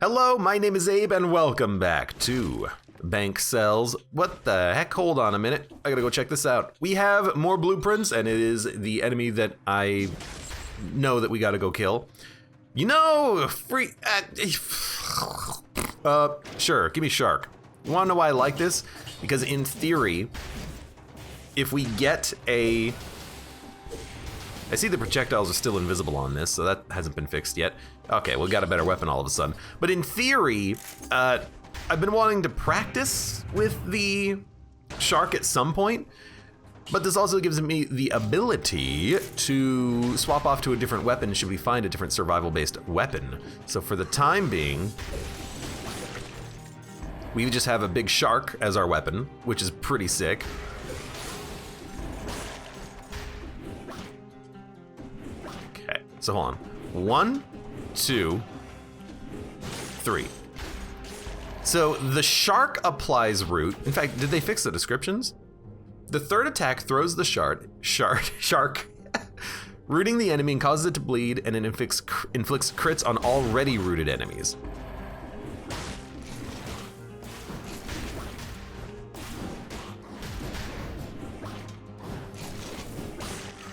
Hello, my name is Abe, and welcome back to Bank Cells. What the heck? Hold on a minute. I gotta go check this out. We have more blueprints, and it is the enemy that I know that we gotta go kill. You know, sure, give me Shark. You wanna know why I like this? Because in theory, if we get a... I see the projectiles are still invisible on this, so that hasn't been fixed yet. Okay, we got a better weapon all of a sudden. But in theory, I've been wanting to practice with the Shark at some point, but this also gives me the ability to swap off to a different weapon should we find a different survival-based weapon. So for the time being, we just have a big Shark as our weapon, which is pretty sick. Okay, so hold on. 1, 2, 3. So the Shark applies root. In fact, did they fix the descriptions? The third attack throws the shark, rooting the enemy and causes it to bleed, and it inflicts crits on already rooted enemies.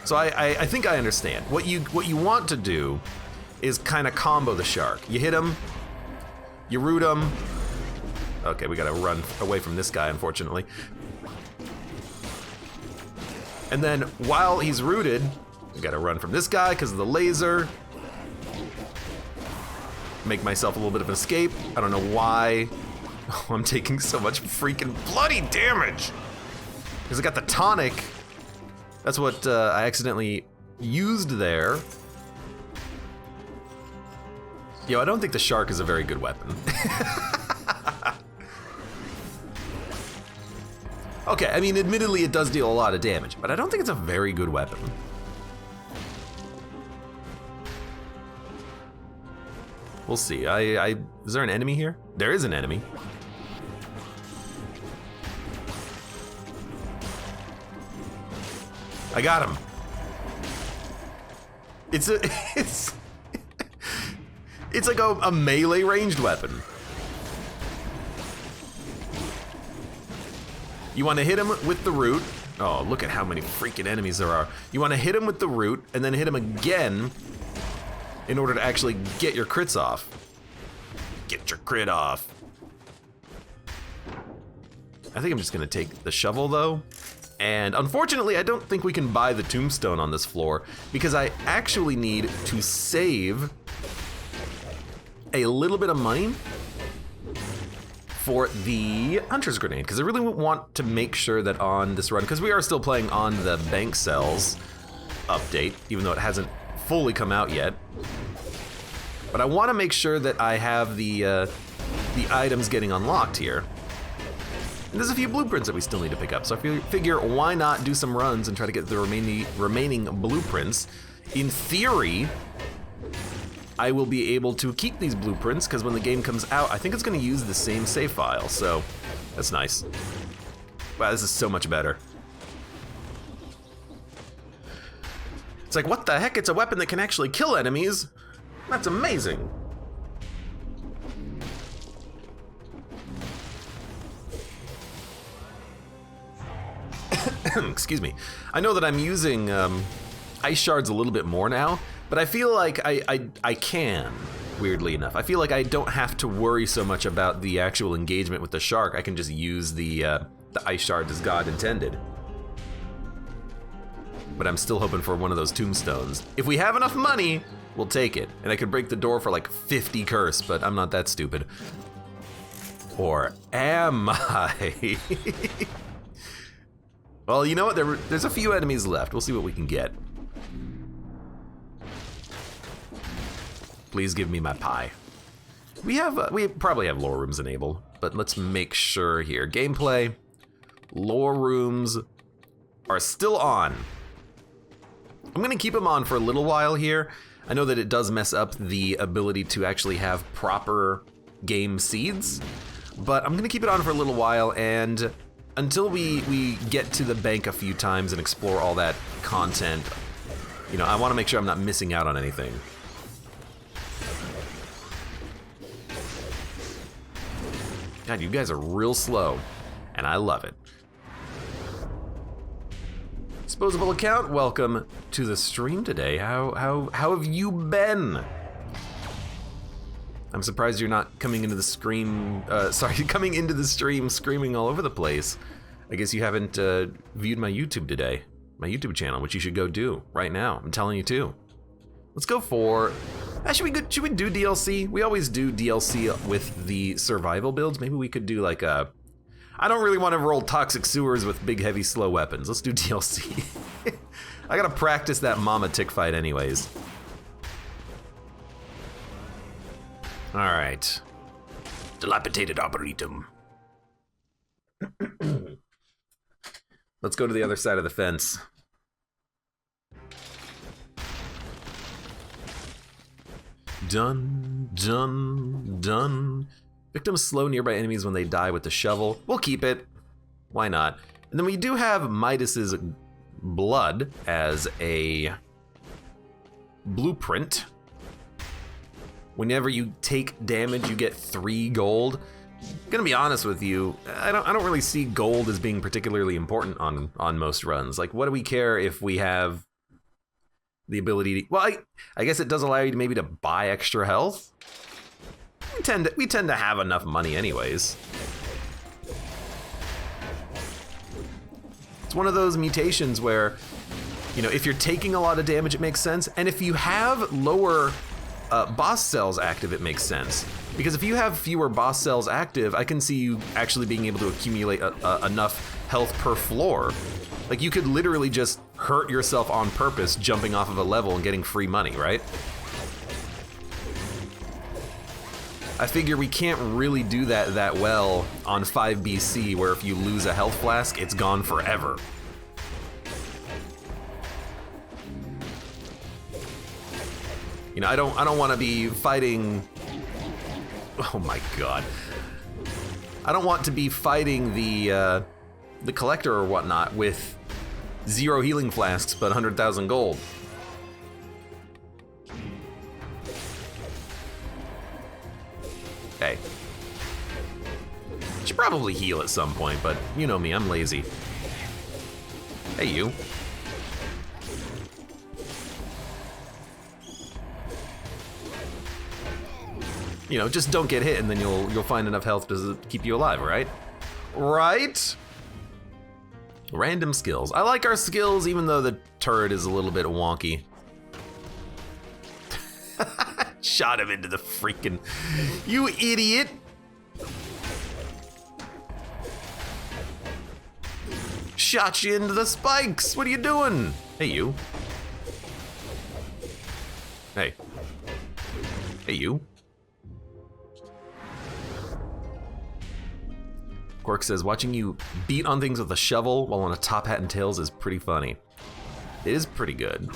So I think I understand. What you want to do is kind of combo the Shark. You hit him, you root him. Okay, we gotta run away from this guy, unfortunately. And then while he's rooted, we gotta run from this guy because of the laser. Make myself a little bit of an escape. I don't know why I'm taking so much freaking bloody damage. Because I got the tonic. That's what I accidentally used there. Yo, I don't think the Shark is a very good weapon. Okay, I mean, admittedly it does deal a lot of damage, but I don't think it's a very good weapon. We'll see. Is there an enemy here? There is an enemy. I got him. It's like a melee ranged weapon. You want to hit him with the root. Oh, look at how many freaking enemies there are. You want to hit him with the root and then hit him again in order to actually get your crits off. Get your crit off. I think I'm just gonna take the shovel though. And unfortunately, I don't think we can buy the tombstone on this floor because I actually need to save a little bit of money for the Hunter's Grenade, because I really want to make sure that on this run, because we are still playing on the Bank Cells update, even though it hasn't fully come out yet. But I want to make sure that I have the items getting unlocked here. And there's a few blueprints that we still need to pick up, so I figure why not do some runs and try to get the remaining blueprints. In theory, I will be able to keep these blueprints because when the game comes out, I think it's going to use the same save file, so that's nice. Wow, this is so much better. It's like, what the heck? It's a weapon that can actually kill enemies. That's amazing. Excuse me. I know that I'm using ice shards a little bit more now, but I feel like I can, weirdly enough. I feel like I don't have to worry so much about the actual engagement with the Shark. I can just use the ice shards as God intended. But I'm still hoping for one of those tombstones. If we have enough money, we'll take it. And I could break the door for like 50 curse, but I'm not that stupid. Or am I? Well, you know what? There's a few enemies left. We'll see what we can get. Please give me my pie. We probably have lore rooms enabled, but let's make sure here. Gameplay, lore rooms are still on. I'm gonna keep them on for a little while here. I know that it does mess up the ability to actually have proper game seeds, but I'm gonna keep it on for a little while, and until we get to the bank a few times and explore all that content, you know, I wanna make sure I'm not missing out on anything. God, you guys are real slow, and I love it. Disposable account, welcome to the stream today. How have you been? I'm surprised you're not coming into the coming into the stream screaming all over the place. I guess you haven't viewed my YouTube today, my YouTube channel, which you should go do right now. I'm telling you to. Let's go for. Should we do DLC? We always do DLC with the survival builds. Maybe we could do like a. I don't really want to roll toxic sewers with big, heavy, slow weapons. Let's do DLC. I gotta practice that mama tick fight anyways. All right. Dilapidated Arboretum. Let's go to the other side of the fence. Done, done, done. Victims slow nearby enemies when they die with the shovel. We'll keep it. Why not? And then we do have Midas's blood as a blueprint. Whenever you take damage, you get 3 gold. I'm gonna be honest with you, I don't really see gold as being particularly important on most runs. Like, what do we care if we have the ability to, well, I guess it does allow you to maybe to buy extra health. We tend to have enough money anyways. It's one of those mutations where, you know, if you're taking a lot of damage, it makes sense, and if you have lower boss cells active, it makes sense. Because if you have fewer boss cells active, I can see you actually being able to accumulate enough health per floor. Like, you could literally just hurt yourself on purpose jumping off of a level and getting free money, right? I figure we can't really do that well on 5BC, where if you lose a health flask, it's gone forever. You know, I don't want to be fighting. Oh my god! I don't want to be fighting the collector or whatnot with 0 healing flasks but 100,000 gold. Hey, should probably heal at some point, but you know me, I'm lazy. Hey, you. You know, just don't get hit, and then you'll find enough health to keep you alive, right? Right? Random skills. I like our skills, even though the turret is a little bit wonky. Shot him into the freaking... You idiot! Shot you into the spikes! What are you doing? Hey, you. Hey. Hey, you. Quark says, watching you beat on things with a shovel while on a top hat and tails is pretty funny. It is pretty good.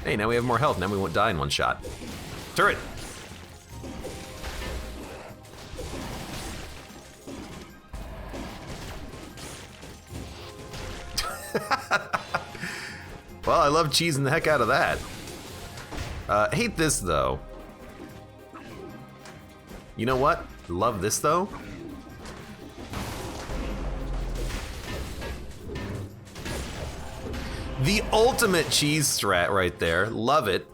Hey, now we have more health. Now we won't die in one shot. Turret! Well, I love cheesing the heck out of that. Hate this, though. You know what? Love this, though. The ultimate cheese strat right there. Love it.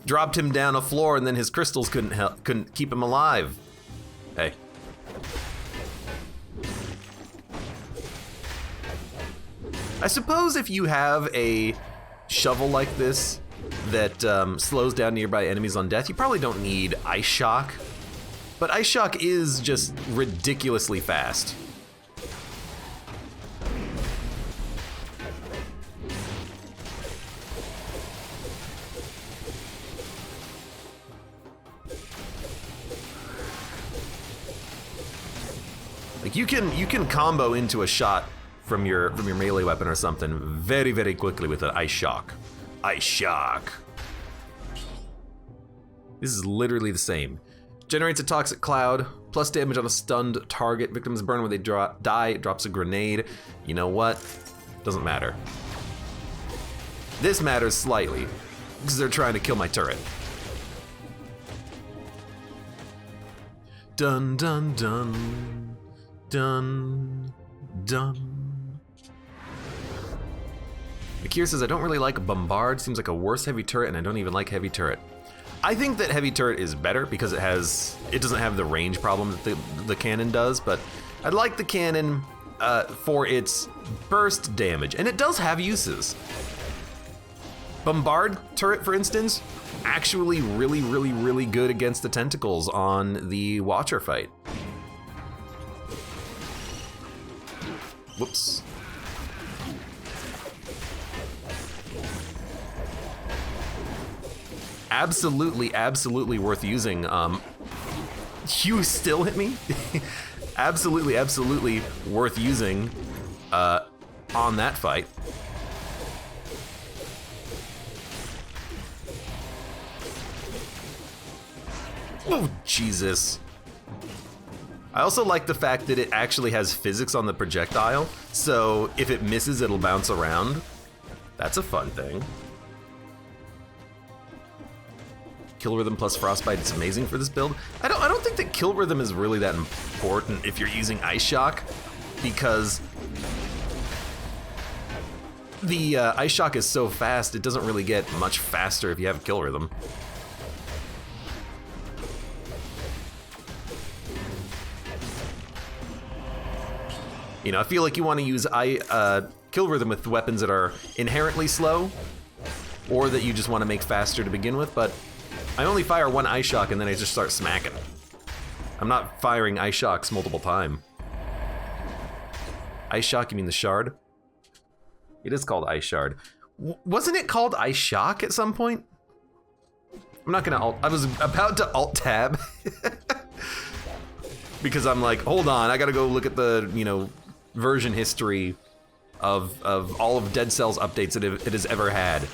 Dropped him down a floor, and then his crystals couldn't keep him alive. Hey. I suppose if you have a shovel like this that slows down nearby enemies on death, you probably don't need Ice Shock. But Ice Shock is just ridiculously fast. Like you can combo into a shot from your melee weapon or something very, very quickly with an Ice Shock. Ice Shock. This is literally the same. Generates a toxic cloud, plus damage on a stunned target. Victims burn when they die. It drops a grenade. You know what? Doesn't matter. This matters slightly, because they're trying to kill my turret. Dun dun dun. Dun dun. Akir says, I don't really like Bombard. Seems like a worse heavy turret, and I don't even like heavy turret. I think that heavy turret is better because it doesn't have the range problem that the cannon does, but I'd like the cannon for its burst damage, and it does have uses. Bombard turret, for instance, actually really good against the tentacles on the Watcher fight. Whoops. Absolutely worth using. You still hit me? Absolutely worth using on that fight. Oh, Jesus. I also like the fact that it actually has physics on the projectile, so if it misses, it'll bounce around. That's a fun thing. Kill rhythm plus frostbite is amazing for this build. I don't think that kill rhythm is really that important if you're using ice shock, because the ice shock is so fast it doesn't really get much faster if you have kill rhythm. You know, I feel like you want to use kill rhythm with weapons that are inherently slow, or that you just want to make faster to begin with, but I only fire one ice shock and then I just start smacking. I'm not firing ice shocks multiple times. Ice shock, you mean the shard? It is called ice shard. Wasn't it called ice shock at some point? I'm not gonna alt, I was about to alt tab. Because I'm like, hold on, I gotta go look at the, you know, version history of all of Dead Cells updates that it has ever had.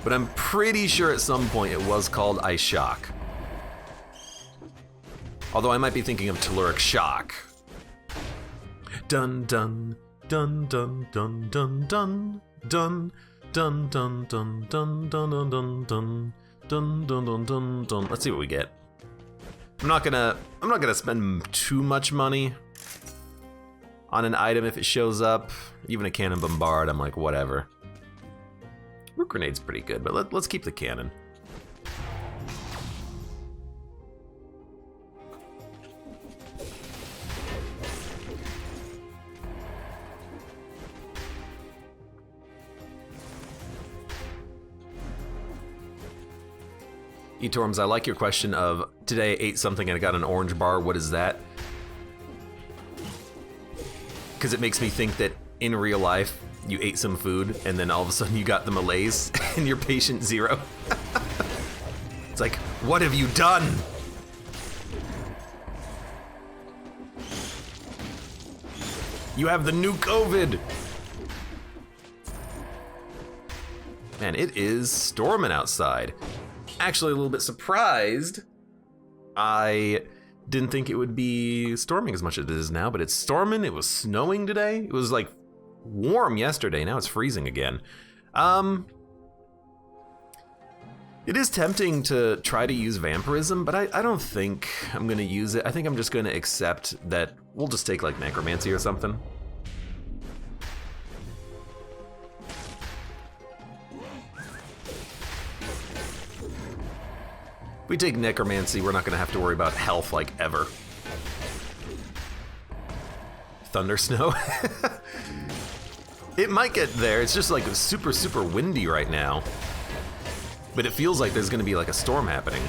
But I'm pretty sure at some point it was called Ice Shock. Although I might be thinking of Telluric Shock. Dun dun dun dun dun dun dun dun dun dun dun dun dun dun dun dun dun dun dun dun. Let's see what we get. I'm not gonna spend too much money on an item if it shows up. Even a cannon bombard, I'm like, whatever. Root grenade's pretty good, but let's keep the cannon. Etorms, I like your question of, today I ate something and I got an orange bar, what is that? Because it makes me think that in real life, you ate some food and then all of a sudden you got the malaise and you're patient zero. It's like, what have you done? You have the new COVID. Man, it is storming outside. Actually a little bit surprised. I didn't think it would be storming as much as it is now, but it's storming. It was snowing today. It was like warm yesterday. Now it's freezing again. It is tempting to try to use vampirism, but I don't think I'm gonna use it. I think I'm just gonna accept that we'll just take like necromancy or something. If we take necromancy, we're not gonna have to worry about health like ever. Thunder snow? It might get there. It's just like super windy right now. But it feels like there's gonna be like a storm happening.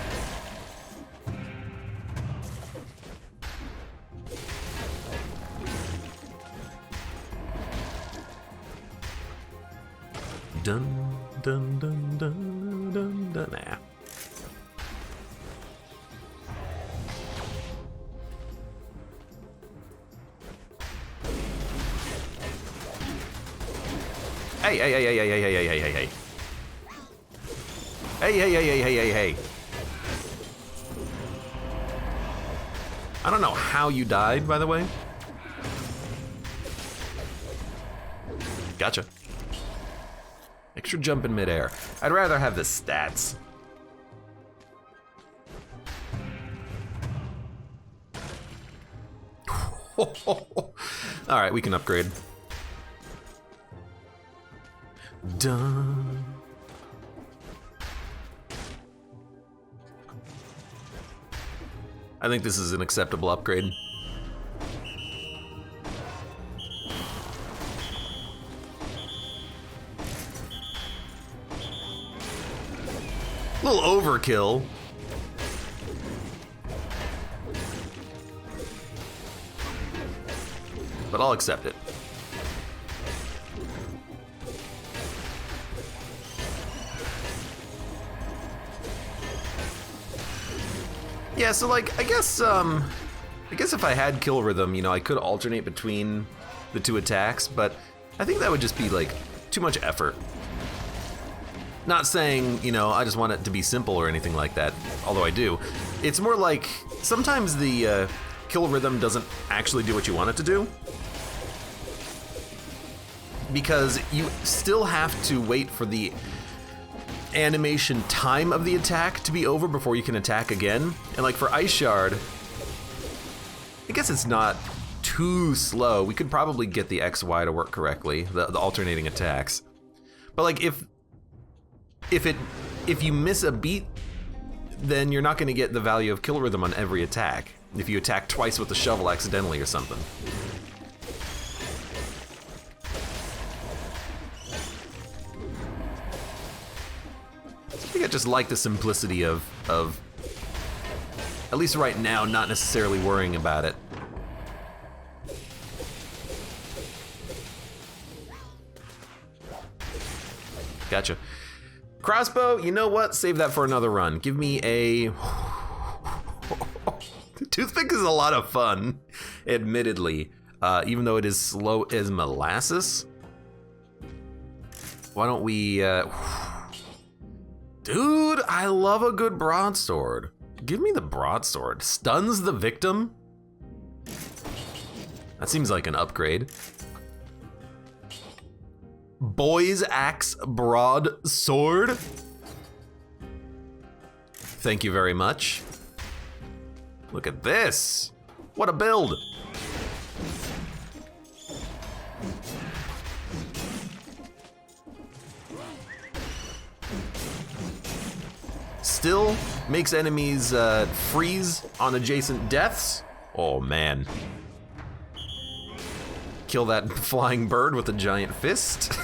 Dun dun dun dun dun dun. Nah. Hey, hey, hey, hey, hey, hey, hey, hey, hey, hey. Hey, hey, hey, hey, hey, hey, hey. I don't know how you died, by the way. Gotcha. Extra jump in midair. I'd rather have the stats. Alright, we can upgrade. Done. I think this is an acceptable upgrade. A little overkill. But I'll accept it. Yeah, so like, I guess if I had kill rhythm, you know, I could alternate between the two attacks, but I think that would just be like too much effort. Not saying, you know, I just want it to be simple or anything like that, although I do. It's more like, sometimes the kill rhythm doesn't actually do what you want it to do, because you still have to wait for the animation time of the attack to be over before you can attack again. And like for Ice Shard, I guess it's not too slow. We could probably get the XY to work correctly, the alternating attacks. But like if you miss a beat, then you're not gonna get the value of kill rhythm on every attack if you attack twice with the shovel accidentally or something. I think I just like the simplicity of at least right now, not necessarily worrying about it. Gotcha. Crossbow, you know what? Save that for another run. Give me a... Toothpick is a lot of fun, admittedly. Even though it is slow as molasses. Why don't we... Dude, I love a good broadsword. Give me the broadsword. Stuns the victim? That seems like an upgrade. Boy's Axe Broadsword? Thank you very much. Look at this. What a build. Still makes enemies freeze on adjacent deaths. Oh man. Kill that flying bird with a giant fist.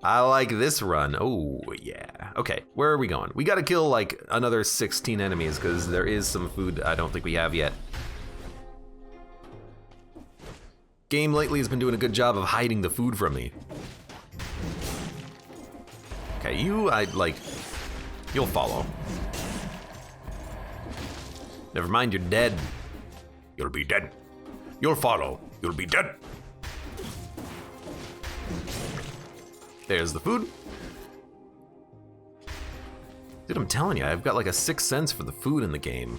I like this run. Oh yeah. Okay, where are we going? We gotta kill like another 16 enemies because there is some food I don't think we have yet. Game lately has been doing a good job of hiding the food from me. Okay, you'll follow. Never mind, you're dead. You'll be dead. You'll follow. You'll be dead. There's the food. Dude, I'm telling you, I've got like a sixth sense for the food in the game.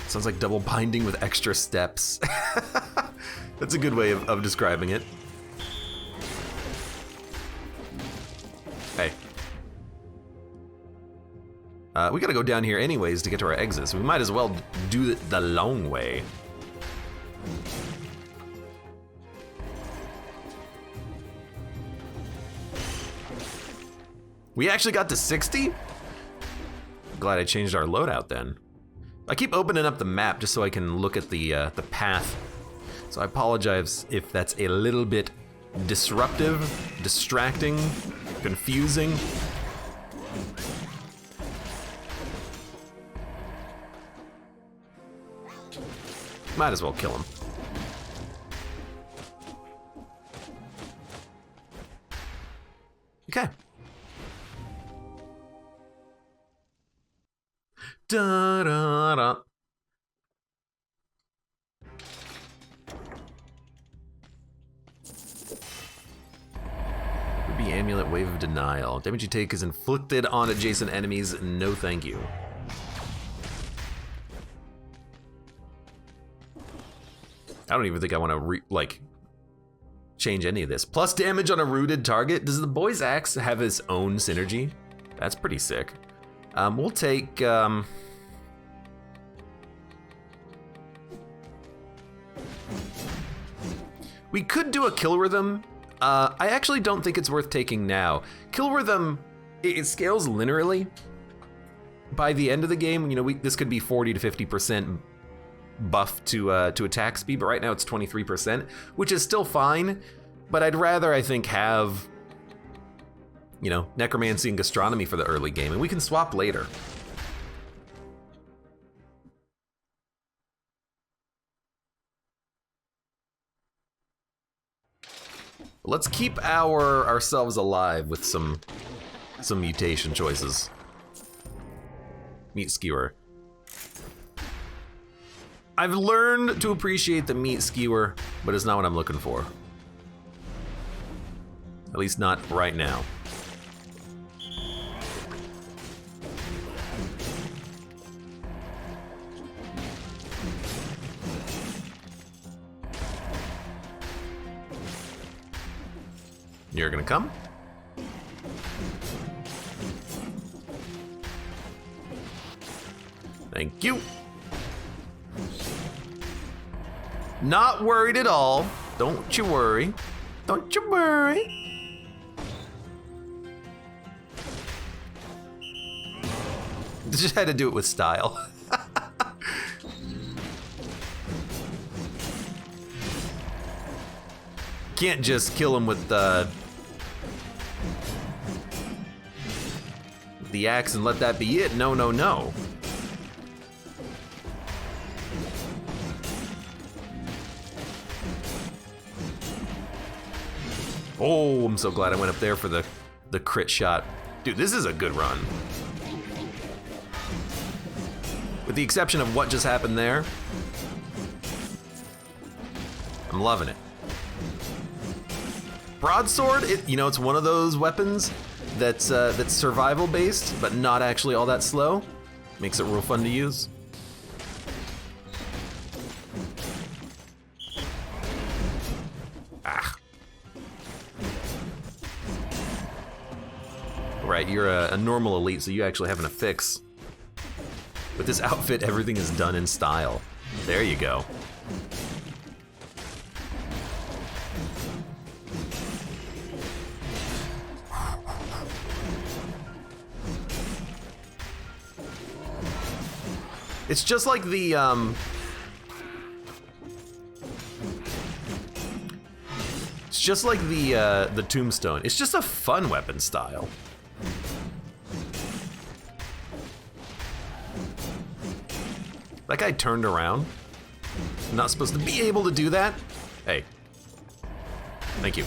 Sounds like double binding with extra steps. That's a good way of describing it. Hey. We gotta go down here anyways to get to our exit, so we might as well do it the long way. We actually got to 60? Glad I changed our loadout then. I keep opening up the map just so I can look at the path. So I apologize if that's a little bit disruptive, distracting, confusing. Might as well kill him. Okay. Da da da. Ruby Amulet, Wave of Denial. Damage you take is inflicted on adjacent enemies. No thank you. I don't even think I want to change any of this. Plus damage on a rooted target. Does the Boy's Axe have its own synergy? That's pretty sick. We'll take... we could do a kill rhythm. I actually don't think it's worth taking now. Kill rhythm, it scales linearly. By the end of the game, you know, this could be 40 to 50% buff to attack speed, but right now it's 23%, which is still fine. But I'd rather, I think, have, you know, necromancy and gastronomy for the early game, and we can swap later. Let's keep ourselves alive with some mutation choices. Meat skewer. I've learned to appreciate the meat skewer, but it's not what I'm looking for. At least not right now. You're gonna come? Thank you. Not worried at all. Don't you worry. Don't you worry. Just had to do it with style. Can't just kill him with the axe and let that be it. No, no, no. Oh, I'm so glad I went up there for the crit shot. Dude, this is a good run. With the exception of what just happened there, I'm loving it. Broadsword, you know, it's one of those weapons that's survival based, but not actually all that slow. Makes it real fun to use. Ah. Right, you're a normal elite, so you actually have an affix. With this outfit, everything is done in style. There you go. It's just like the tombstone. It's just a fun weapon style. That guy turned around. I'm not supposed to be able to do that. Hey. Thank you.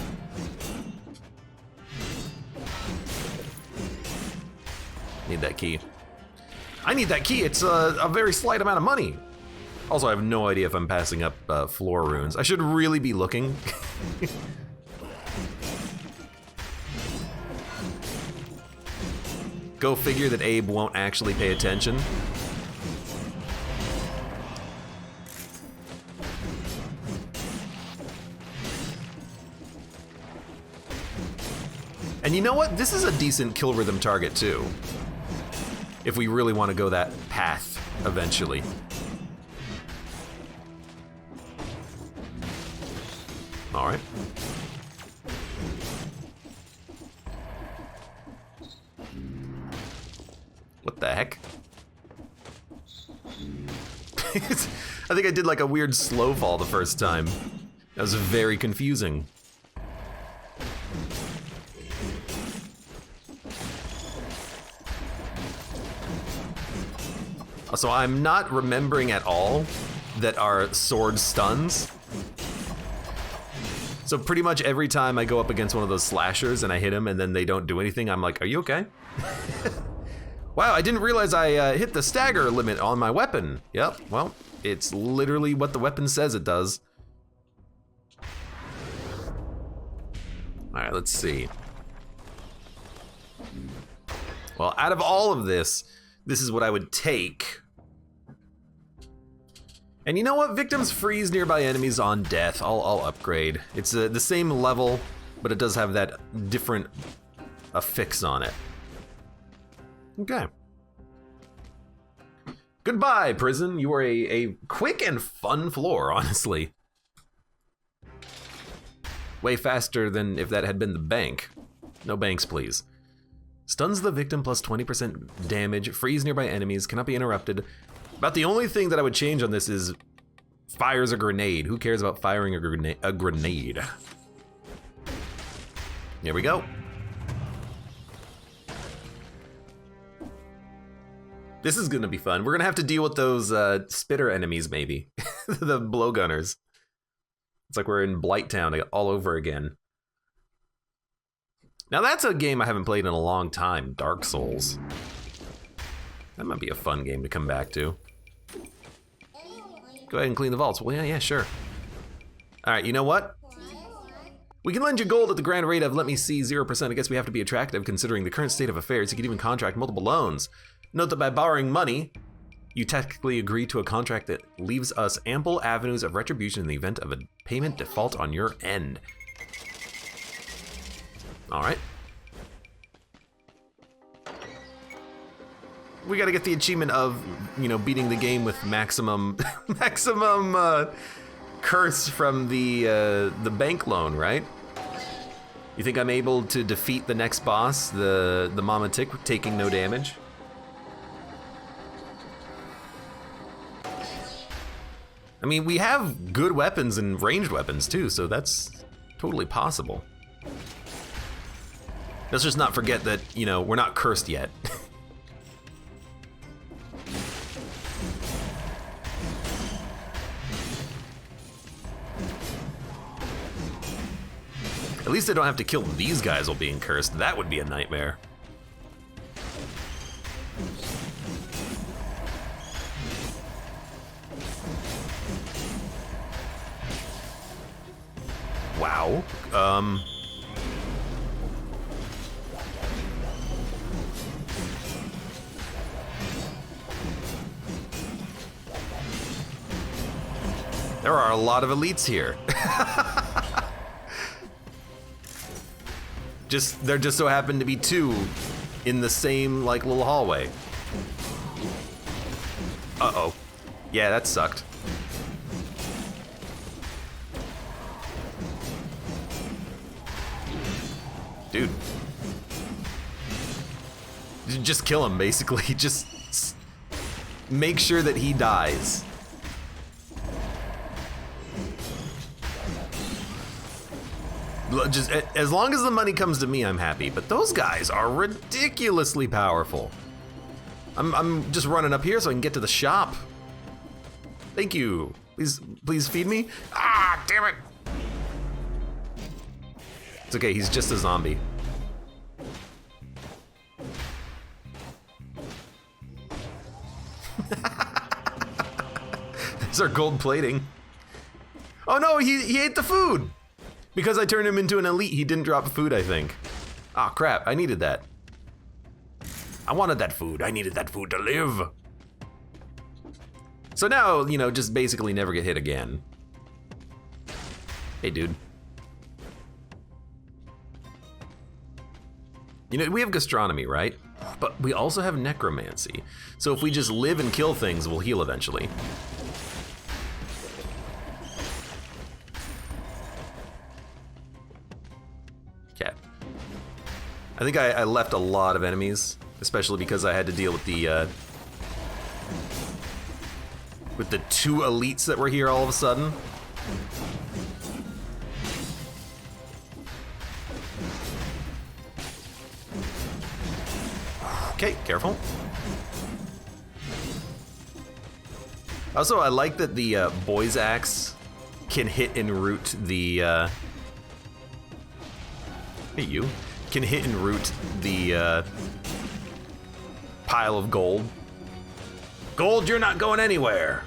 Need that key. I need that key. It's a very slight amount of money. Also, I have no idea if I'm passing up floor runes. I should really be looking. Go figure that Abe won't actually pay attention. And you know what? This is a decent kill rhythm target too. If we really want to go that path eventually. All right. What the heck? I think I did like a weird slow fall the first time. That was very confusing. So I'm not remembering at all that our sword stuns. So pretty much every time I go up against one of those slashers and I hit them and then they don't do anything, I'm like, are you okay? Wow, I didn't realize I hit the stagger limit on my weapon. Yep, well, it's literally what the weapon says it does. All right, let's see. Well, out of all of this, this is what I would take. And you know what? Victims freeze nearby enemies on death. I'll upgrade. It's the same level, but it does have that different affix on it. Okay. Goodbye, prison. You are a quick and fun floor, honestly. Way faster than if that had been the bank. No banks, please. Stuns the victim plus 20% damage, freeze nearby enemies, cannot be interrupted. About the only thing that I would change on this is fires a grenade. Who cares about firing a grenade? Here we go. This is gonna be fun. We're gonna have to deal with those spitter enemies, maybe. The blowgunners. It's like we're in Blighttown all over again. Now that's a game I haven't played in a long time, Dark Souls. That might be a fun game to come back to. Go ahead and clean the vaults. Well, yeah, sure. All right, you know what? We can lend you gold at the grand rate of, let me see, 0%. I guess we have to be attractive considering the current state of affairs. You can even contract multiple loans. Note that by borrowing money, you technically agree to a contract that leaves us ample avenues of retribution in the event of a payment default on your end. All right. We gotta get the achievement of, you know, beating the game with maximum curse from the bank loan, right? You think I'm able to defeat the next boss, the Mama Tick, taking no damage? I mean, we have good weapons and ranged weapons too, so that's totally possible. Let's just not forget that, you know, we're not cursed yet. At least I don't have to kill these guys while being cursed. That would be a nightmare. Wow. There are a lot of elites here. There just so happened to be two in the same, like, little hallway. Uh-oh. Yeah, that sucked. Dude. Just kill him, basically. Just make sure that he dies. Just as long as the money comes to me, I'm happy. But those guys are ridiculously powerful. I'm just running up here so I can get to the shop. Thank you. Please feed me. Ah, damn it. It's okay, he's just a zombie. There's our gold plating. Oh no, he ate the food! Because I turned him into an elite, he didn't drop food, I think. Ah, crap, I needed that. I wanted that food. I needed that food to live. So now, you know, just basically never get hit again. Hey, dude. You know, we have gastronomy, right? But we also have necromancy. So if we just live and kill things, we'll heal eventually. Okay. I think I left a lot of enemies, especially because I had to deal with the two elites that were here all of a sudden. Okay, careful. Also, I like that the boy's axe can hit and root the hey, you can hit and root the pile of gold. Gold, you're not going anywhere.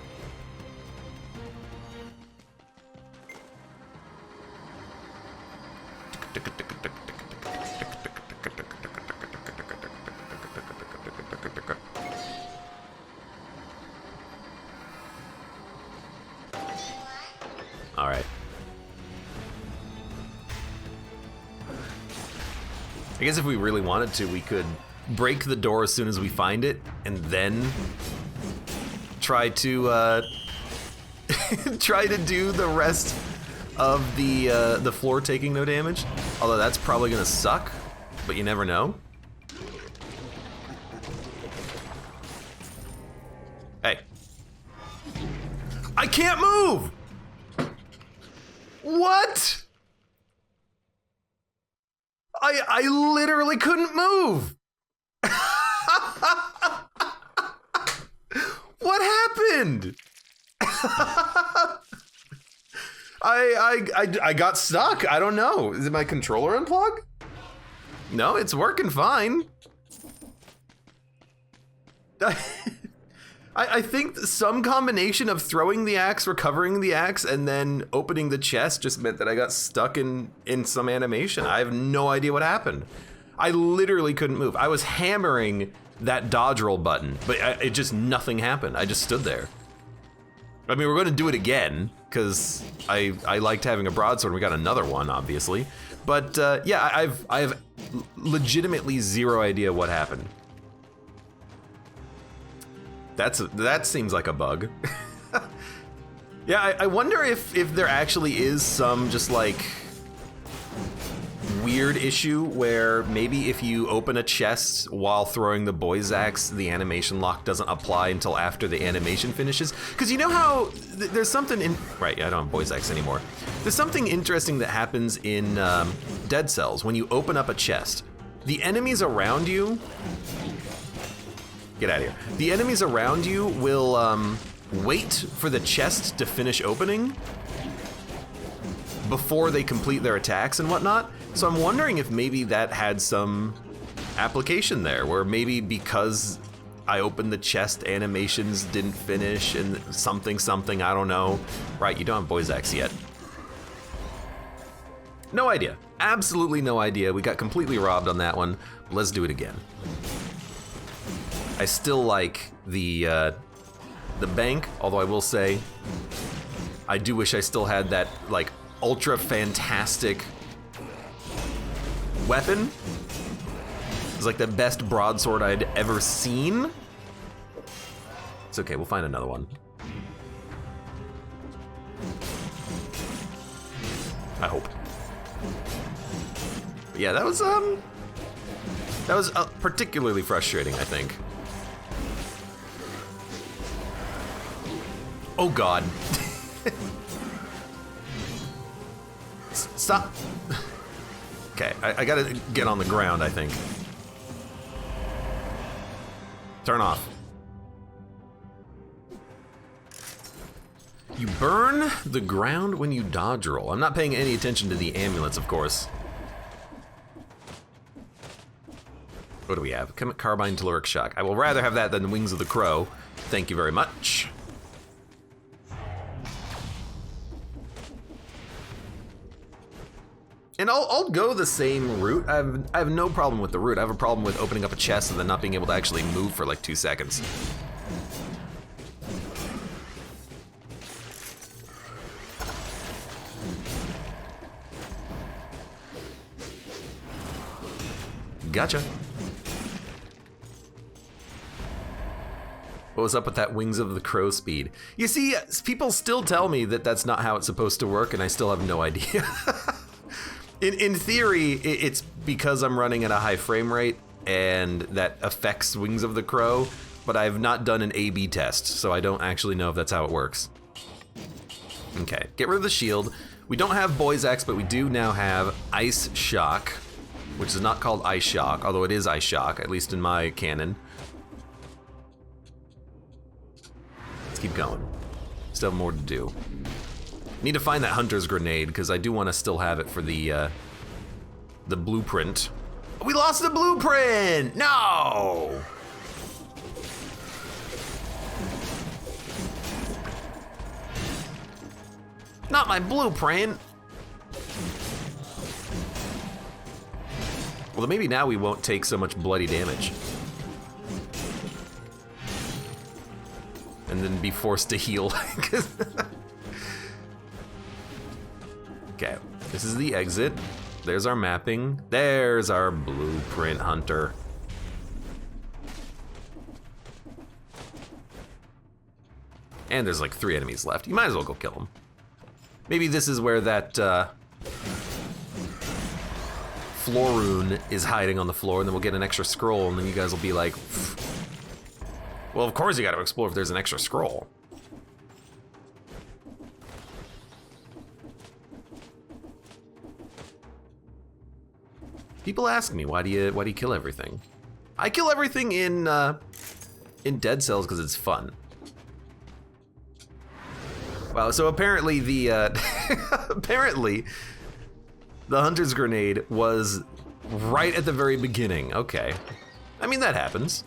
All right. I guess if we really wanted to, we could break the door as soon as we find it, and then try to try to do the rest of the floor taking no damage. Although that's probably gonna suck, but you never know. Hey. I can't move! What? I literally couldn't move! What happened? I got stuck. I don't know. Is it my controller unplugged? No, it's working fine. I think some combination of throwing the axe, recovering the axe, and then opening the chest just meant that I got stuck in some animation. I have no idea what happened. I literally couldn't move. I was hammering that dodge roll button, but it just, nothing happened. I just stood there. I mean, we're going to do it again, because I liked having a broadsword, and we got another one, obviously. But yeah, I have legitimately zero idea what happened. That seems like a bug. Yeah, I wonder if there actually is some just like weird issue where maybe if you open a chest while throwing the boy's axe, the animation lock doesn't apply until after the animation finishes. Because you know how there's something in, right, yeah, I don't have boy's axe anymore. There's something interesting that happens in Dead Cells when you open up a chest. The enemies around you, get out of here. The enemies around you will wait for the chest to finish opening before they complete their attacks and whatnot. So I'm wondering if maybe that had some application there, where maybe because I opened the chest, animations didn't finish and something, I don't know. Right, you don't have boy's axe yet. No idea, absolutely no idea. We got completely robbed on that one. Let's do it again. I still like the bank, although I will say, I do wish I still had that like ultra fantastic weapon. It's like the best broadsword I'd ever seen. It's okay, we'll find another one. I hope. But yeah, that was particularly frustrating, I think. Oh God. Stop. Okay, I gotta get on the ground, I think. Turn off. You burn the ground when you dodge roll. I'm not paying any attention to the amulets, of course. What do we have? Carbine, Telluric Shock. I will rather have that than the Wings of the Crow. Thank you very much. And I'll go the same route. I have no problem with the route. I have a problem with opening up a chest and then not being able to actually move for like 2 seconds. Gotcha. What was up with that Wings of the Crow speed? You see, people still tell me that that's not how it's supposed to work, and I still have no idea. In theory, it's because I'm running at a high frame rate, and that affects Wings of the Crow, but I've not done an A/B test, so I don't actually know if that's how it works. Okay, get rid of the shield. We don't have Boy's Axe, but we do now have Ice Shock, which is not called Ice Shock, although it is Ice Shock, at least in my canon. Let's keep going. Still have more to do. Need to find that Hunter's Grenade, because I do want to still have it for the blueprint. We lost the blueprint! No! Not my blueprint! Well, then maybe now we won't take so much bloody damage. And then be forced to heal. Okay, this is the exit. There's our mapping. There's our blueprint, Hunter. And there's like 3 enemies left. You might as well go kill them. Maybe this is where that floor rune is hiding on the floor, and then we'll get an extra scroll, and then you guys will be like, well, of course you gotta explore if there's an extra scroll. People ask me, why do you kill everything? I kill everything in Dead Cells because it's fun. Wow, so apparently the apparently the Hunter's Grenade was right at the very beginning. Okay, I mean that happens.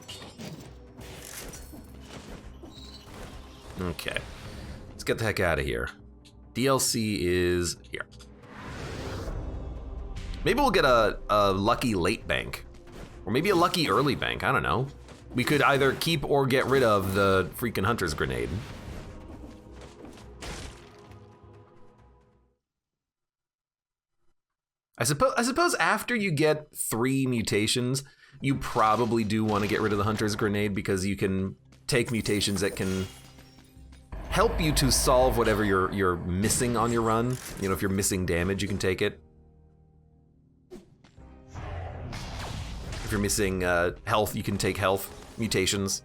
Okay, let's get the heck out of here. DLC is here. Maybe we'll get a lucky late bank, or maybe a lucky early bank. I don't know. We could either keep or get rid of the freaking Hunter's Grenade. I suppose after you get 3 mutations, you probably do want to get rid of the Hunter's Grenade because you can take mutations that can help you to solve whatever you're missing on your run. You know, if you're missing damage, you can take it. If you're missing health, you can take health mutations.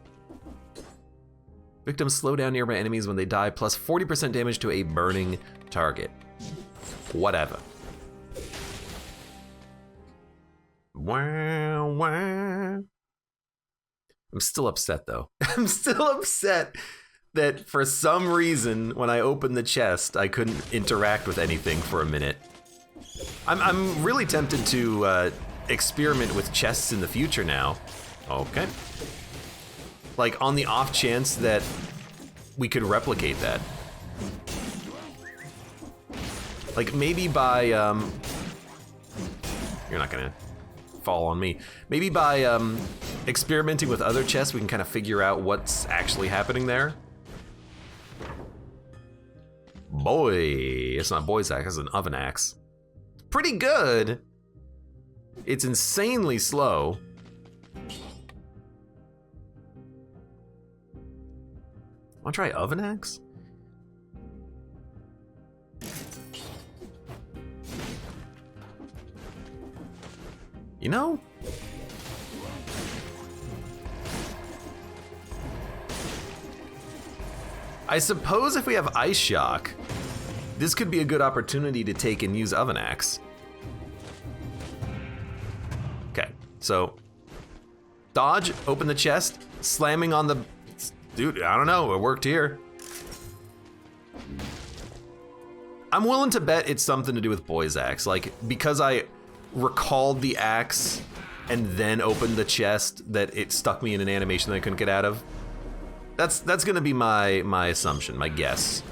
Victims slow down nearby enemies when they die, plus 40% damage to a burning target. Whatever. Wow, wow. I'm still upset though. I'm still upset that for some reason when I opened the chest, I couldn't interact with anything for a minute. I'm really tempted to experiment with chests in the future now. Okay. Like on the off chance that we could replicate that. Like maybe by, you're not gonna fall on me. Maybe by experimenting with other chests, we can kind of figure out what's actually happening there. Boy, it's not boy's axe, it's an oven axe. Pretty good. It's insanely slow. Wanna try oven axe? You know? I suppose if we have Ice Shock, this could be a good opportunity to take and use Oven Axe. Okay, so dodge, open the chest, slamming on the... Dude, I don't know, it worked here. I'm willing to bet it's something to do with Boy's Axe, like because I recalled the axe and then opened the chest that it stuck me in an animation that I couldn't get out of. That's gonna be my assumption, my guess.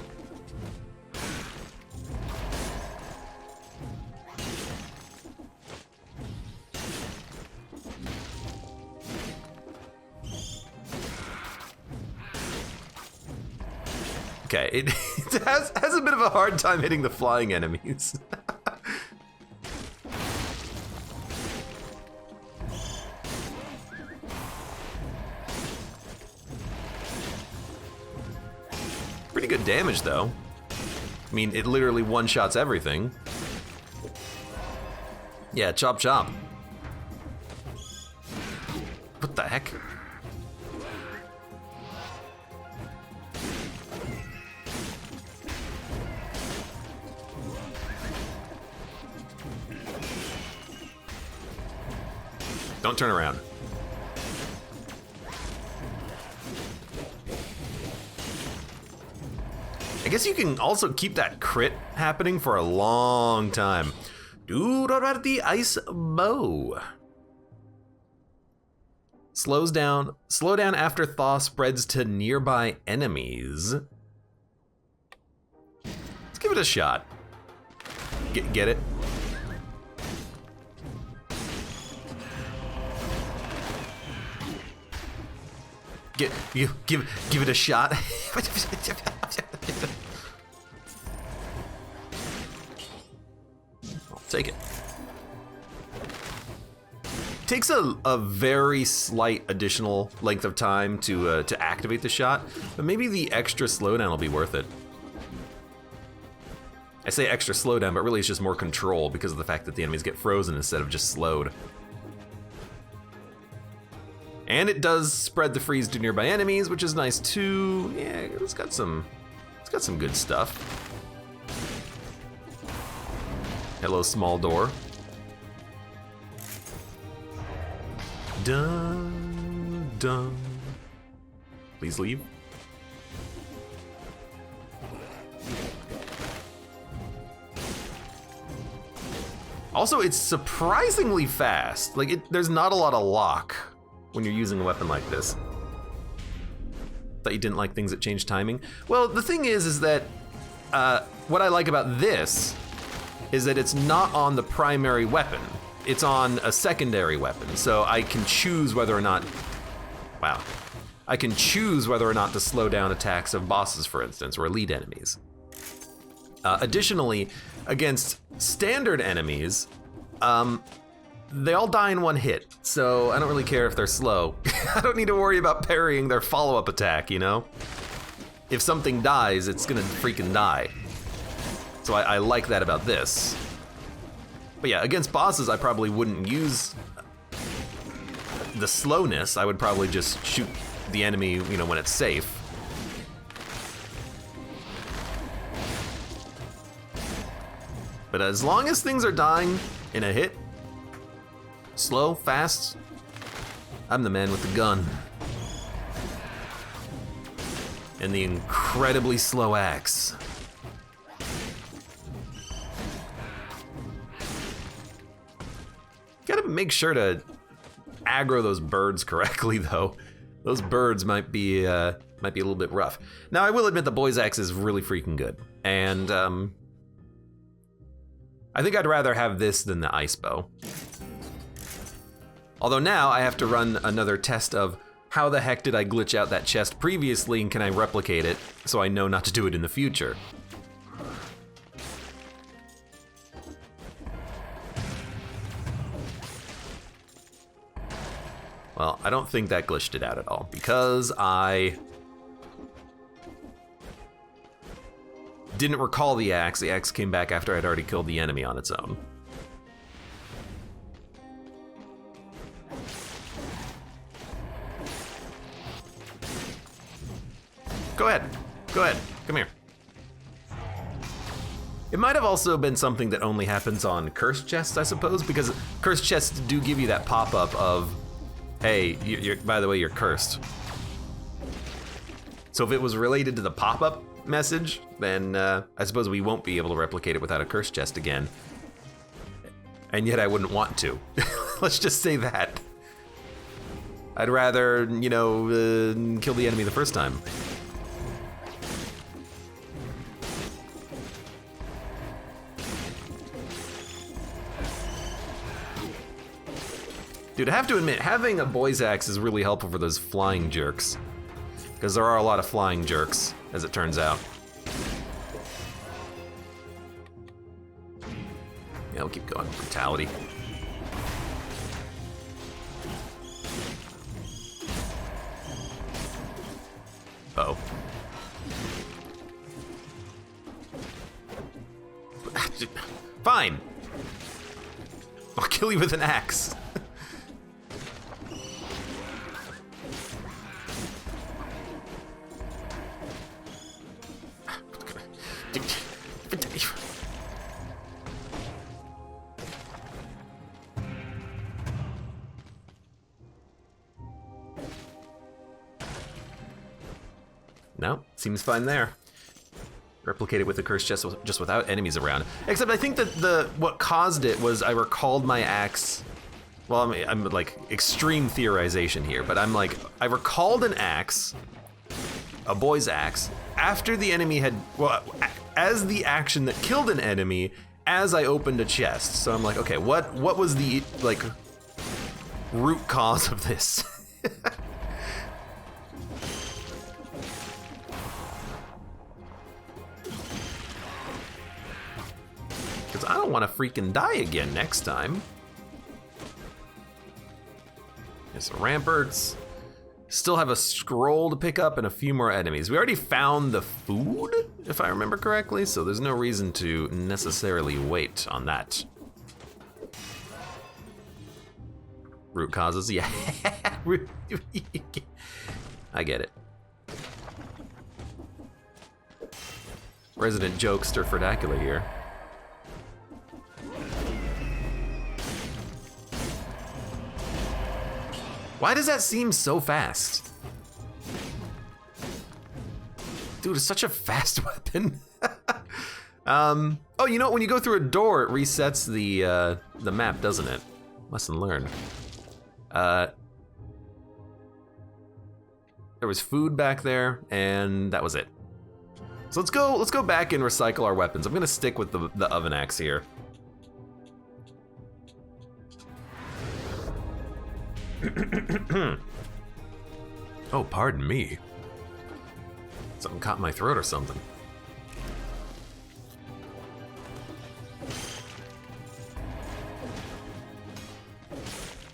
Okay, it has a bit of a hard time hitting the flying enemies. Pretty good damage though. I mean, it literally one-shots everything. Yeah, chop chop. What the heck? Don't turn around. I guess you can also keep that crit happening for a long time. Dude, about the ice bow. Slow down after thaw spreads to nearby enemies. Let's give it a shot. Get it? Give it a shot. I'll take it. takes a very slight additional length of time to activate the shot, but maybe the extra slowdown will be worth it. I say extra slowdown, but really it's just more control because of the fact that the enemies get frozen instead of just slowed. And it does spread the freeze to nearby enemies, which is nice too. Yeah, it's got some good stuff. Hello, small door. Dun, dun. Please leave. Also, it's surprisingly fast. Like, there's not a lot of lock when you're using a weapon like this. Thought you didn't like things that change timing? Well, the thing is that what I like about this is that it's not on the primary weapon. It's on a secondary weapon, so I can choose whether or not, wow. I can choose whether or not to slow down attacks of bosses, for instance, or elite enemies. Additionally, against standard enemies, they all die in one hit, so I don't really care if they're slow. I don't need to worry about parrying their follow-up attack, you know? If something dies, it's gonna freaking die. So I like that about this. But yeah, against bosses, I probably wouldn't use the slowness. I would probably just shoot the enemy, you know, when it's safe. But as long as things are dying in a hit, slow, fast, I'm the man with the gun. And the incredibly slow axe. Gotta make sure to aggro those birds correctly, though. Those birds might be a little bit rough. Now, I will admit the boy's axe is really freaking good, and I think I'd rather have this than the ice bow. Although now I have to run another test of how the heck did I glitch out that chest previously, and can I replicate it so I know not to do it in the future. Well, I don't think that glitched it out at all, because I didn't recall the axe. The axe came back after I'd already killed the enemy on its own. Go ahead, come here. It might have also been something that only happens on cursed chests, I suppose, because cursed chests do give you that pop-up of, hey, by the way, you're cursed. So if it was related to the pop-up message, then I suppose we won't be able to replicate it without a cursed chest again. And yet I wouldn't want to. Let's just say that. I'd rather, you know, kill the enemy the first time. Dude, I have to admit, having a boy's axe is really helpful for those flying jerks. Because there are a lot of flying jerks, as it turns out. Yeah, we'll keep going. Brutality. Uh-oh. Fine. I'll kill you with an axe. No, seems fine there. Replicate it with the cursed chest just without enemies around. Except I think that what caused it was I recalled my axe. Well, I'm like extreme theorization here, but I'm like, I recalled an axe, a boy's axe, after the enemy had, well, as the action that killed an enemy as I opened a chest. So I'm like, okay, what was the, like, root cause of this? Because I don't want to freaking die again next time. There's some ramparts. Still have a scroll to pick up and a few more enemies. We already found the food, if I remember correctly, so there's no reason to necessarily wait on that. Root causes, yeah. I get it. Resident jokester Ferdacula here. Why does that seem so fast? Dude, it's such a fast weapon. Oh, you know what? When you go through a door, it resets the map, doesn't it? Lesson learned. There was food back there, and that was it. So let's go back and recycle our weapons. I'm gonna stick with the oven axe here. Oh, pardon me. Something caught my throat or something.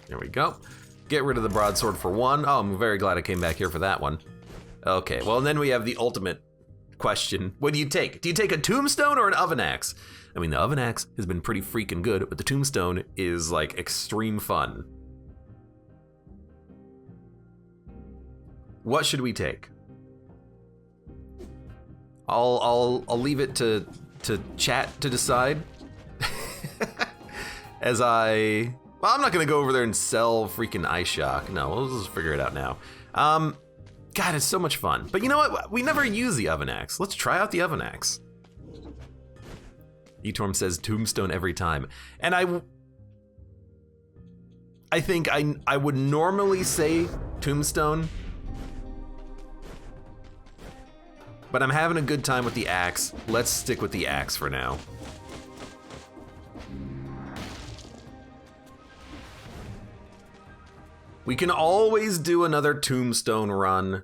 There we go. Get rid of the broadsword for one. Oh, I'm very glad I came back here for that one. Okay, well, and then we have the ultimate question. What do you take? Do you take a tombstone or an oven axe? I mean, the oven axe has been pretty freaking good, but the tombstone is like extreme fun. What should we take? I'll leave it to chat to decide. As well, I'm not gonna go over there and sell freaking ice shock. No, we'll just figure it out now. God, it's so much fun. But you know what? We never use the oven axe. Let's try out the oven axe. Etorm says tombstone every time, and I think I would normally say tombstone, but I'm having a good time with the axe. Let's stick with the axe for now. We can always do another tombstone run.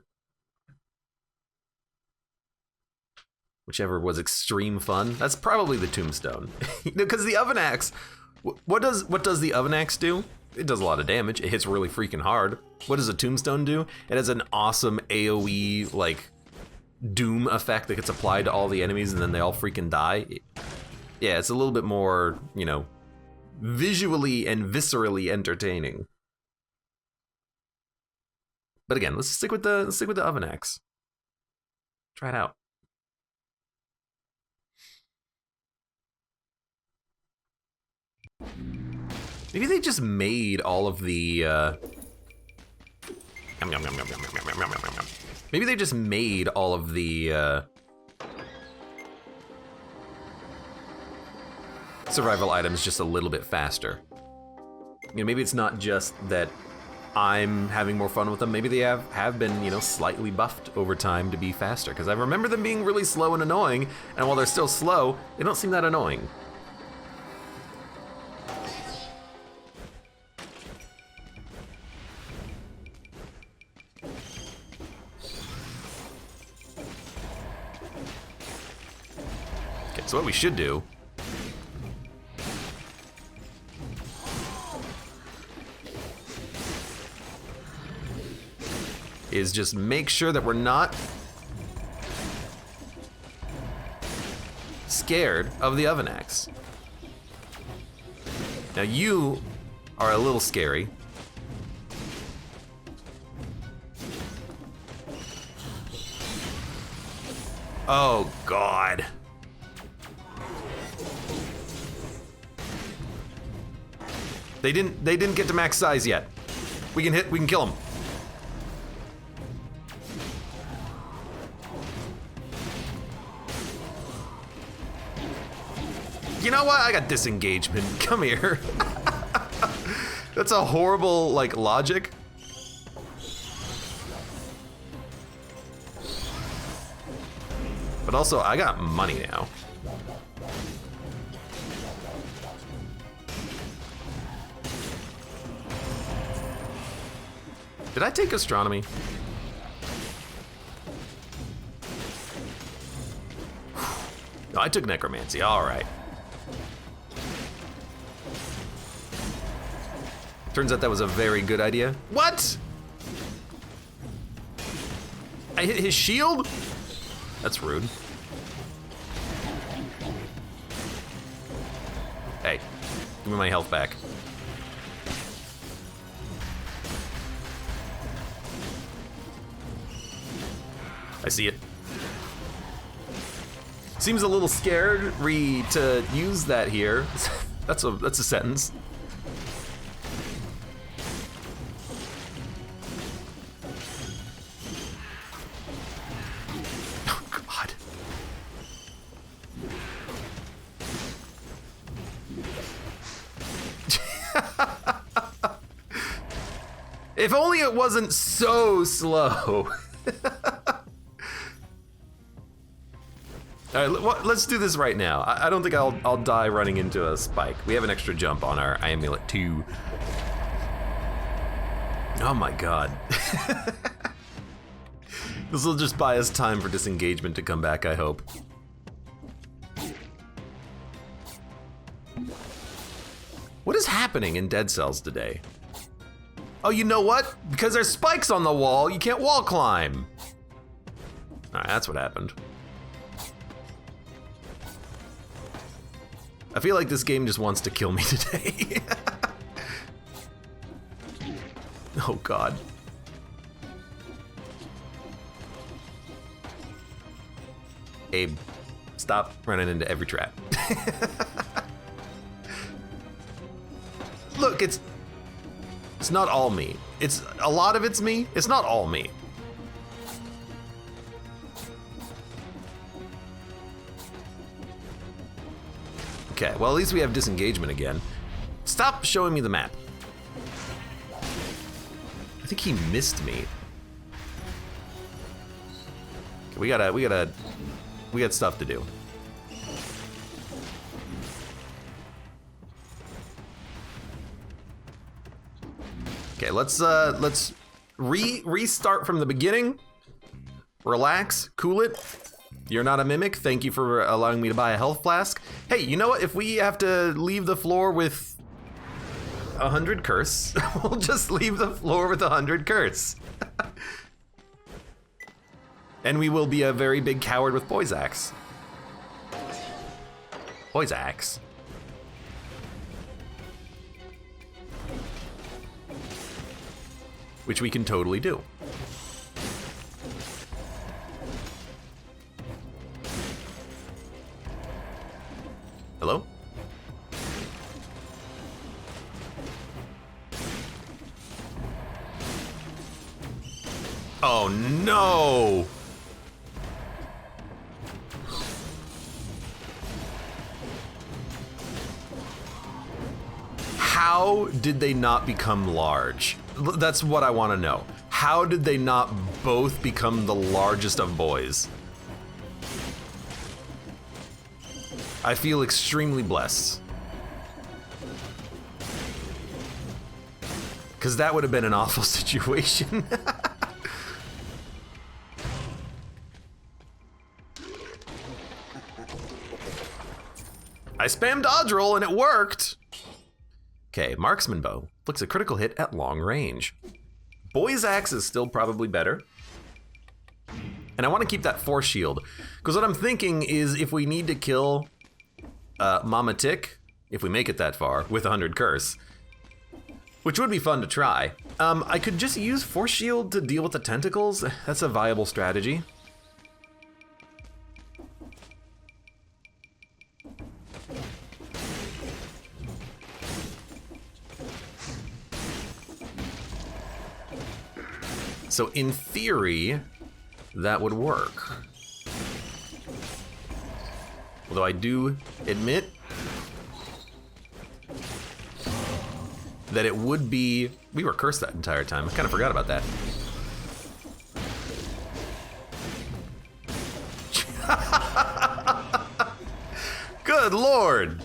Whichever was extreme fun. That's probably the tombstone. Because the oven axe, what does the oven axe do? It does a lot of damage. It hits really freaking hard. What does a tombstone do? It has an awesome AoE, like, doom effect that gets applied to all the enemies and then they all freaking die. Yeah, it's a little bit more, you know, visually and viscerally entertaining. But again, let's stick with the oven axe. Try it out. Maybe they just made all of the maybe they just made all of the survival items just a little bit faster. You know, maybe it's not just that I'm having more fun with them. Maybe they have been, you know, slightly buffed over time to be faster. Because I remember them being really slow and annoying, and while they're still slow, they don't seem that annoying. Okay, so what we should do is just make sure that we're not scared of the oven axe. Now you are a little scary. Oh God. They didn't get to max size yet. We can kill them. You know what? I got disengagement. Come here. That's a horrible, like, logic. But also, I got money now. Did I take astronomy? No, I took necromancy. All right. Turns out that was a very good idea. What? I hit his shield? That's rude. Hey, give me my health back. I see it. Seems a little scary to use that here. That's a sentence. Oh God. If only it wasn't so slow. All right, let's do this right now. I don't think I'll die running into a spike. We have an extra jump on our amulet too. Oh my God. This will just buy us time for disengagement to come back, I hope. What is happening in Dead Cells today? Oh, you know what? Because there's spikes on the wall, you can't wall climb. All right, that's what happened. I feel like this game just wants to kill me today. Oh God. Abe, stop running into every trap. Look, it's not all me. It's a lot of it's me. It's not all me. Okay, well at least we have disengagement again. Stop showing me the map. I think he missed me. Okay, we got stuff to do. Okay, let's restart from the beginning. Relax, cool it. You're not a mimic. Thank you for allowing me to buy a health flask. Hey, you know what? If we have to leave the floor with 100 curse, we'll just leave the floor with 100 curse. And we will be a very big coward with Poise Axe. Poise Axe. Which we can totally do. Hello? Oh no! How did they not become large? That's what I want to know. How did they not both become the largest of boys? I feel extremely blessed. Because that would have been an awful situation. I spammed dodge roll and it worked. Okay, marksman bow. Looks a critical hit at long range. Boy's axe is still probably better. And I want to keep that force shield. Because what I'm thinking is if we need to kill Mama Tick, if we make it that far, with 100 curse, which would be fun to try. I could just use Force Shield to deal with the tentacles. That's a viable strategy. So in theory, that would work. Although I do admit that it would be... We were cursed that entire time. I kind of forgot about that. Good lord!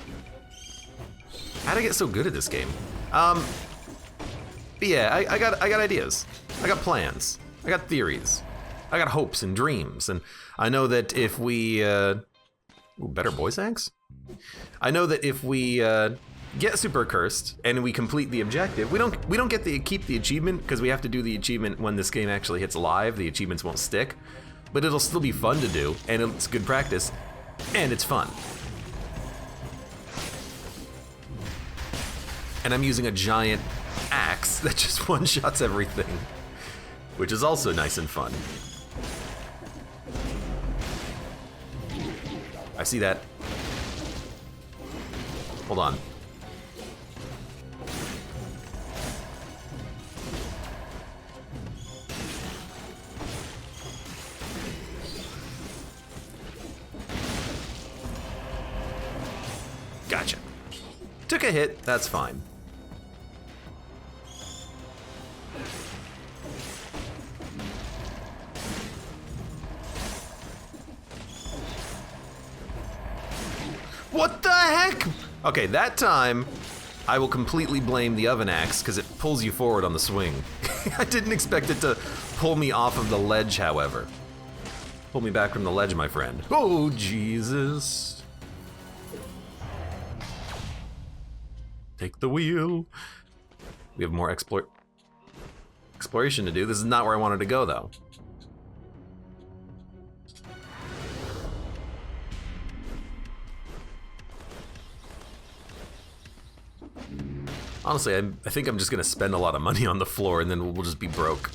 How'd I get so good at this game? But yeah, I got ideas. I got plans. I got theories. I got hopes and dreams. And I know that if we... Ooh, better voice acts? I know that if we get super cursed and we complete the objective, we don't get to keep the achievement because we have to do the achievement when this game actually hits live. The achievements won't stick, but it'll still be fun to do, and it's good practice, and it's fun. And I'm using a giant axe that just one-shots everything, which is also nice and fun. I see that. Hold on. Gotcha. Took a hit, that's fine. What the heck? Okay, that time, I will completely blame the oven axe because it pulls you forward on the swing. I didn't expect it to pull me off of the ledge, however. Pull me back from the ledge, my friend. Oh, Jesus. Take the wheel. We have more exploration to do. This is not where I wanted to go, though. Honestly, I think I'm just gonna spend a lot of money on the floor and then we'll just be broke.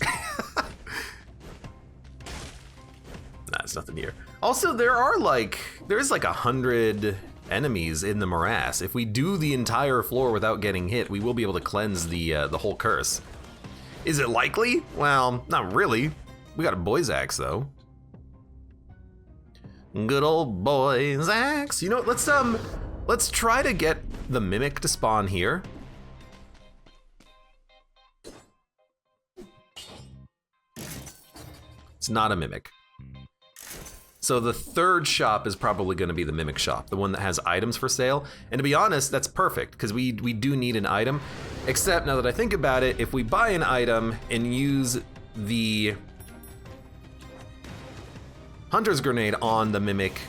Nah, it's nothing here. Also, there's like 100 enemies in the morass. If we do the entire floor without getting hit, we will be able to cleanse the whole curse. Is it likely? Well, not really. We got a boy's axe though. Good old boy's axe. You know what? Let's try to get the mimic to spawn here. It's not a mimic. So the third shop is probably going to be the mimic shop, the one that has items for sale. And to be honest, that's perfect because we do need an item. Except now that I think about it, if we buy an item and use the hunter's grenade on the mimic,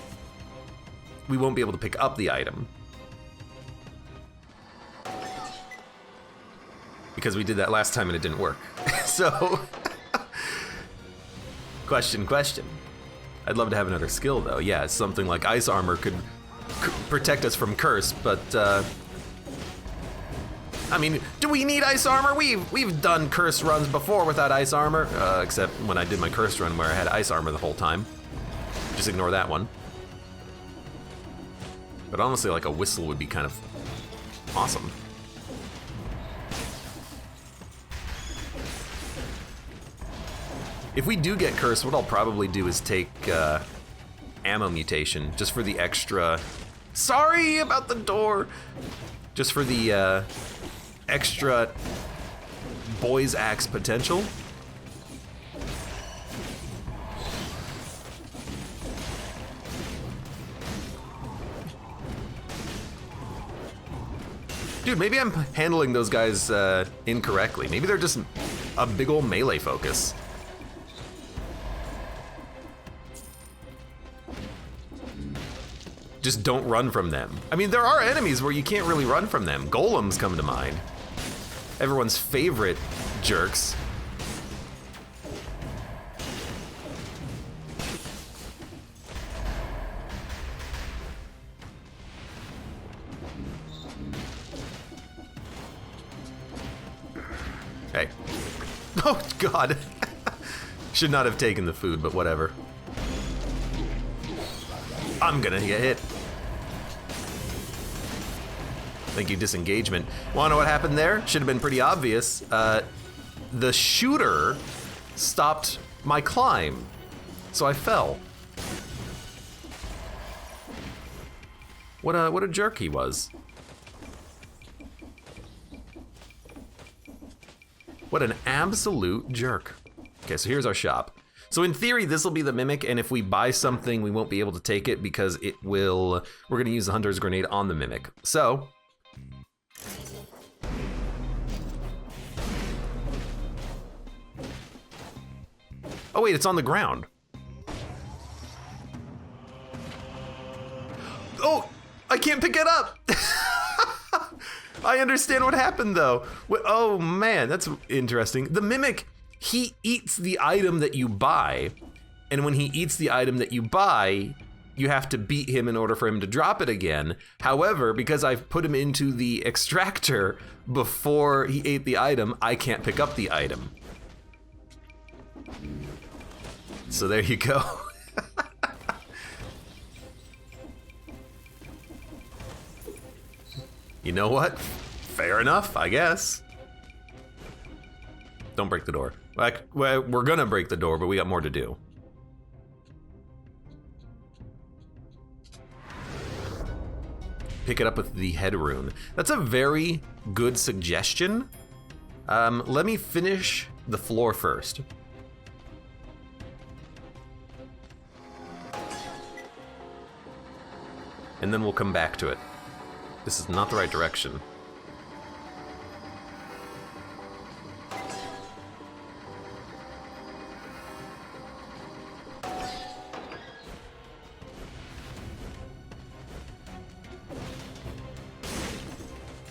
we won't be able to pick up the item. Because we did that last time and it didn't work. So, question. I'd love to have another skill though. Yeah, something like ice armor could protect us from curse, but I mean, do we need ice armor? We've done curse runs before without ice armor, except when I did my curse run where I had ice armor the whole time. Just ignore that one. But honestly, like a whistle would be kind of awesome. If we do get cursed, what I'll probably do is take ammo mutation, just for the extra... Sorry about the door! Just for the extra boy's axe potential. Dude, maybe I'm handling those guys incorrectly. Maybe they're just a big old melee focus. Just don't run from them. I mean, there are enemies where you can't really run from them. Golems come to mind. Everyone's favorite jerks. Hey. Oh, God. Should not have taken the food, but whatever. I'm gonna get hit. Thank you, disengagement. Wanna know what happened there? Should have been pretty obvious. The shooter stopped my climb, so I fell. What a jerk he was. What an absolute jerk. Okay, so here's our shop. So in theory, this will be the mimic, and if we buy something, we won't be able to take it because we're gonna use the hunter's grenade on the mimic. So, oh wait, it's on the ground. Oh, I can't pick it up. I understand what happened though. Oh man, that's interesting. The Mimic, he eats the item that you buy, and when he eats the item that you buy, you have to beat him in order for him to drop it again. However, because I've put him into the extractor before he ate the item, I can't pick up the item. So there you go. You know what? Fair enough, I guess. Don't break the door. Like, we're gonna break the door, but we got more to do. Pick it up with the head rune. That's a very good suggestion. Let me finish the floor first. And then we'll come back to it. This is not the right direction.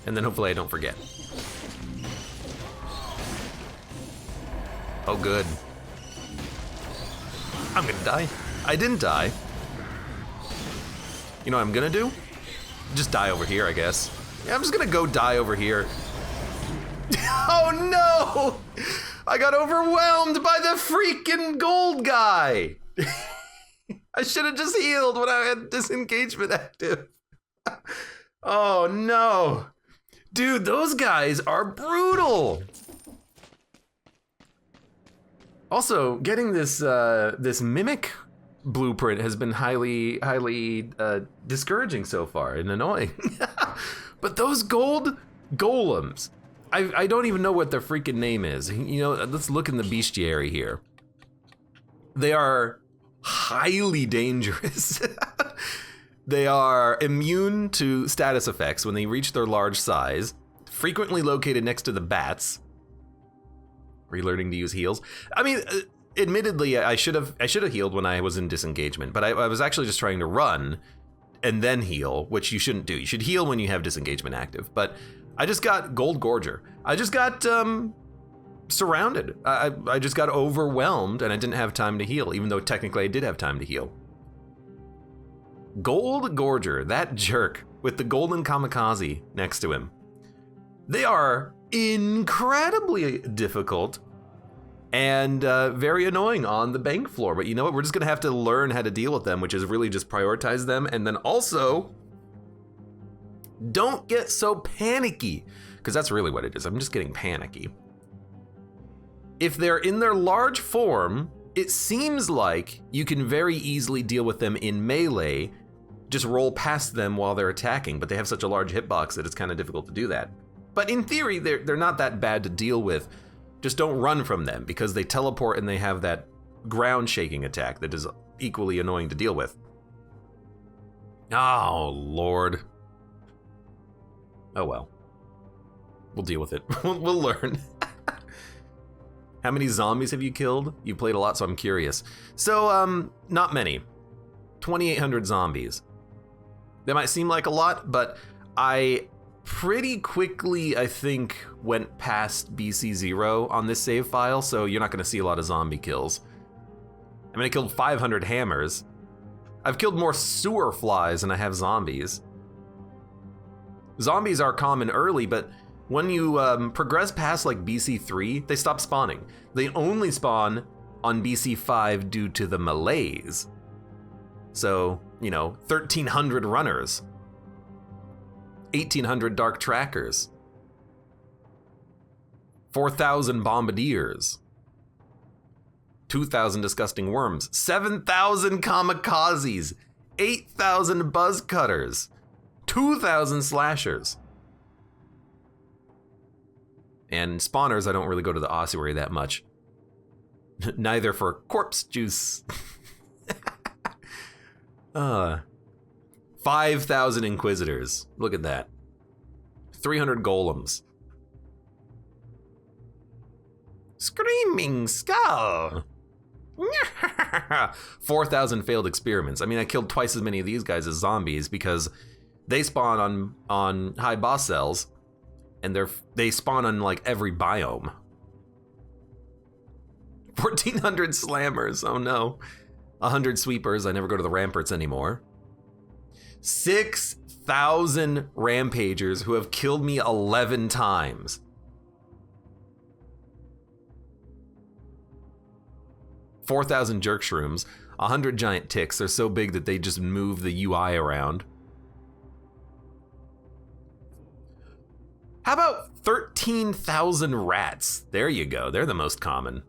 And then hopefully I don't forget. Oh good. I'm gonna die. I didn't die. You know what I'm gonna do? Just die over here, I guess. Yeah, I'm just gonna go die over here. Oh no! I got overwhelmed by the freaking gold guy! I should have just healed when I had disengagement active. Oh no! Dude, those guys are brutal! Also, getting this this Mimic blueprint has been highly discouraging so far and annoying. But those gold golems, I don't even know what their freaking name is. You know, let's look in the bestiary here. They are highly dangerous. They are immune to status effects when they reach their large size, frequently located next to the bats. Relearning to use heals. I mean, admittedly, I should have healed when I was in disengagement, but I was actually just trying to run and then heal, which you shouldn't do. You should heal when you have disengagement active. But I just got Gold Gorger. I just got surrounded. I just got overwhelmed and I didn't have time to heal, even though technically I did have time to heal. Gold Gorger, that jerk with the golden kamikaze next to him. They are incredibly difficult and very annoying on the bank floor, but you know what? We're just gonna have to learn how to deal with them, which is really just prioritize them, and then also don't get so panicky, because that's really what it is. I'm just getting panicky. If they're in their large form, it seems like you can very easily deal with them in melee, just roll past them while they're attacking, but they have such a large hitbox that it's kind of difficult to do that. But in theory, they're not that bad to deal with. Just don't run from them, because they teleport and they have that ground shaking attack that is equally annoying to deal with. Oh, Lord. Oh well. We'll deal with it. We'll learn. How many zombies have you killed? You played a lot, so I'm curious. So, not many. 2,800 zombies. That might seem like a lot, but I pretty quickly, I think, went past BC0 on this save file, so you're not gonna see a lot of zombie kills. I mean, I killed 500 hammers. I've killed more sewer flies than I have zombies. Zombies are common early, but when you progress past like BC3, they stop spawning. They only spawn on BC5 due to the malaise. So, you know, 1,300 runners. 1,800 dark trackers, 4,000 bombardiers, 2,000 disgusting worms, 7,000 kamikazes, 8,000 buzz cutters, 2,000 slashers. And spawners, I don't really go to the ossuary that much. Neither for corpse juice. 5,000 Inquisitors. Look at that. 300 Golems. Screaming Skull. 4,000 failed experiments. I mean, I killed twice as many of these guys as zombies because they spawn on high boss cells, And they spawn on like every biome. 1,400 slammers, oh no. 100 sweepers, I never go to the ramparts anymore. 6,000 rampagers who have killed me 11 times. $4,000 jerk shrooms, 100 giant ticks. They're so big that they just move the UI around. How about 13,000 rats? There you go, they're the most common.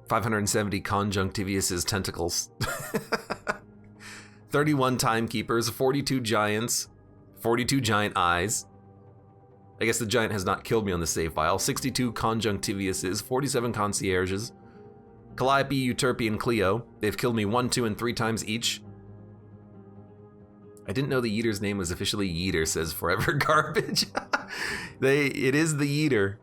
$570 conjunctivius's tentacles. 31 timekeepers, 42 giants, 42 giant eyes. I guess the giant has not killed me on the save file. 62 conjunctiviuses, 47 concierges. Calliope, Euterpe, and Cleo. They've killed me 1, 2, and 3 times each. I didn't know the Yeeter's name was officially Yeeter, says Forever Garbage. It is the Yeeter.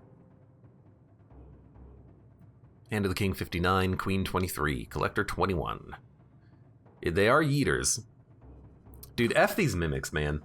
Hand of the King 59, Queen 23, Collector 21. They are Yeeters. Dude, F these mimics, man.